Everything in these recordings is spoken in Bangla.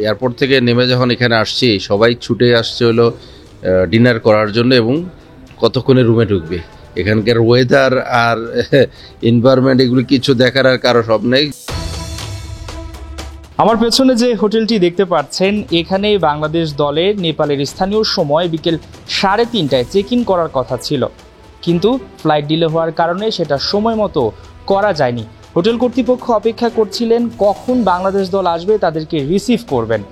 এয়ারপোর্ট থেকে নেমে যখন এখানে আসছি সবাই ছুটে আসছে হলো ডিনার করার জন্য এবং কতক্ষণে রুমে ঢুকবে। এখানকার ওয়েদার আর এনভায়রনমেন্ট এগুলো কিছু দেখার আর কারো সব নেই। আমার পেছনে যে হোটেলটি দেখতে পাচ্ছেন, এখানে বাংলাদেশ দলের নেপালের স্থানীয় সময় বিকেল 3:30টায় চেক ইন করার কথা ছিল, কিন্তু ফ্লাইট ডিলে হওয়ার কারণে সেটা সময় মতো করা যায়নি। হোটেল কর্তৃপক্ষ অপেক্ষা করছিলেন কখন বাংলাদেশ দল আসবে তাদেরকে রিসিভ করবেন,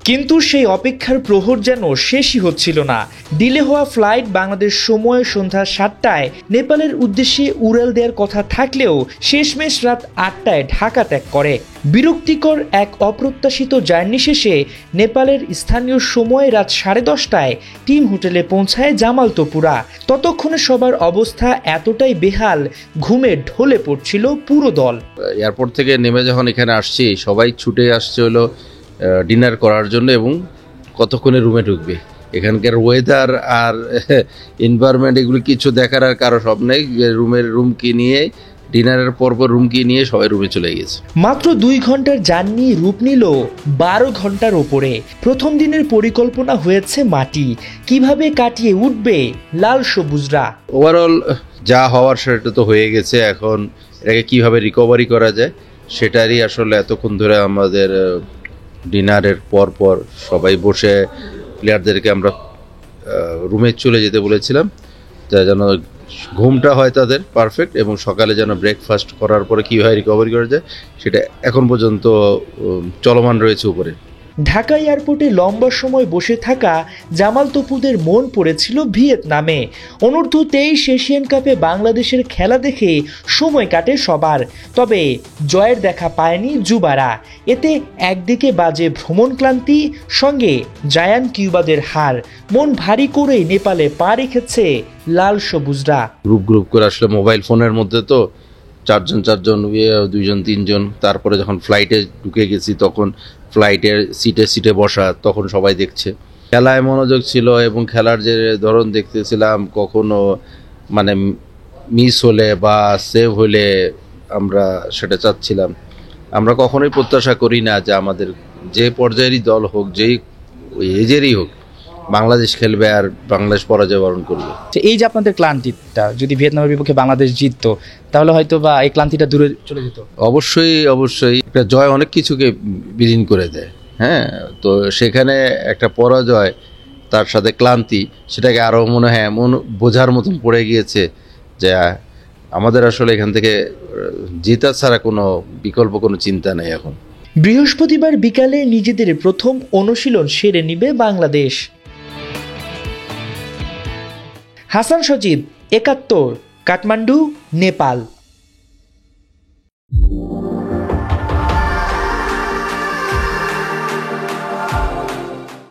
কিন্তু সেই অপেক্ষার প্রহর যেন শেষই হচ্ছিল না। ডিলে হওয়া ফ্লাইট বাংলাদেশ সময় সন্ধ্যা 7টায় নেপালের উদ্দেশ্যে উড়াল দেওয়ার কথা থাকলেও শেষমেশ রাত 8টায় ঢাকা ত্যাগ করে। বিরক্তিকর এক অপ্রত্যাশিত জার্নি শেষে নেপালের স্থানীয় সময় রাত 10:30টায় টিম হোটেলে পৌঁছায় জামাল তোপুরা। ততক্ষণে সবার অবস্থা এতটাই বেহাল, ঘুমে ঢলে পড়ছিল পুরো দল। এয়ারপোর্ট থেকে নেমে যখন এখানে আসছি সবাই ছুটে আসছে হলো ডিনার করার জন্য এবং কতক্ষণে রুমে ঢুকবে। এখানকার ওয়েদার আর এনভায়রনমেন্ট এগুলো কিছু দেখার আর কারো সব নেই। রুম কি নিয়ে ডিনারের পরপর রুম কি নিয়ে সবাই রুমে চলে গেছে। মাত্র 2 ঘন্টার জার্নি রূপ নিল 12 ঘন্টার ওপরে। প্রথম দিনের পরিকল্পনা হয়েছে মাটি, কিভাবে কাটিয়ে উঠবে লাল সবুজরা। ওভারঅল যা হওয়ার সেটা তো হয়ে গেছে, এখন এটাকে কিভাবে রিকভারি করা যায় সেটারই আসলে এতক্ষণ ধরে আমাদের ডিনারের পর সবাই বসে প্লেয়ারদেরকে আমরা রুমে চলে যেতে বলেছিলাম, যেন ঘুমটা হয় তাদের পারফেক্ট এবং সকালে যেন ব্রেকফাস্ট করার পরে কীভাবে রিকভারি করা যায় সেটা এখন পর্যন্ত চলমান রয়েছে উপরে। ঢাকা এয়ারপোর্টে লম্বা সময় বসে থাকা জামাল তপুদের মন পড়েছিল ভিয়েতনামে। অনূর্ধ্ব-23 এশিয়ান কাপে বাংলাদেশের খেলা দেখে সময় কাটে সবার, তবে জয়ের দেখা পায়নি যুবারা। এতে একদিকে বাজে ভ্রমণ ক্লান্তি, সঙ্গে জায়ান্ট কিউবাদের হার। মন ভারী করেই নেপালে পা রেখেছে লাল সবুজরা। গ্রুপ করে আসলে মোবাইল ফোনের মধ্যে তো চারজন 2জন 3জন, তারপরে যখন ফ্লাইটে ঢুকে গেছি তখন ফ্লাইটের সিটে বসা, তখন সবাই দেখছে। খেলায় মনোযোগ ছিল এবং খেলার যে ধরন দেখতেছিলাম, কখনো মানে মিস হলে বা সেভ হলে আমরা সেটা চাচ্ছিলাম। আমরা কখনোই প্রত্যাশা করি না যে আমাদের যে পর্যায়েরই দল হোক, যেই এজেরই হোক, বাংলাদেশ খেলবে আর বাংলাদেশ পরাজয় বরণ করবে। এই যে আপনাদের ক্লান্তিটা, যদি ভিয়েতনামের বিপক্ষে বাংলাদেশ জিততো তাহলে হয়তো বা এই ক্লান্তিটা দূরে চলে যেত। অবশ্যই একটা জয় অনেক কিছুকে বিলীন করে দেয়। হ্যাঁ, তো সেখানে একটা পরাজয় তার সাথে ক্লান্তি, সেটাকে আরও মনে হয় এমন বোঝার মতন পড়ে গিয়েছে যে আমাদের আসলে এখান থেকে জেতা ছাড়া কোনো বিকল্প কোনো চিন্তা নেই এখন। বৃহস্পতিবার বিকালে নিজেদের প্রথম অনুশীলন সেরে নিবে বাংলাদেশ। হাসান সজিদ, 71, কাঠমান্ডু, নেপাল।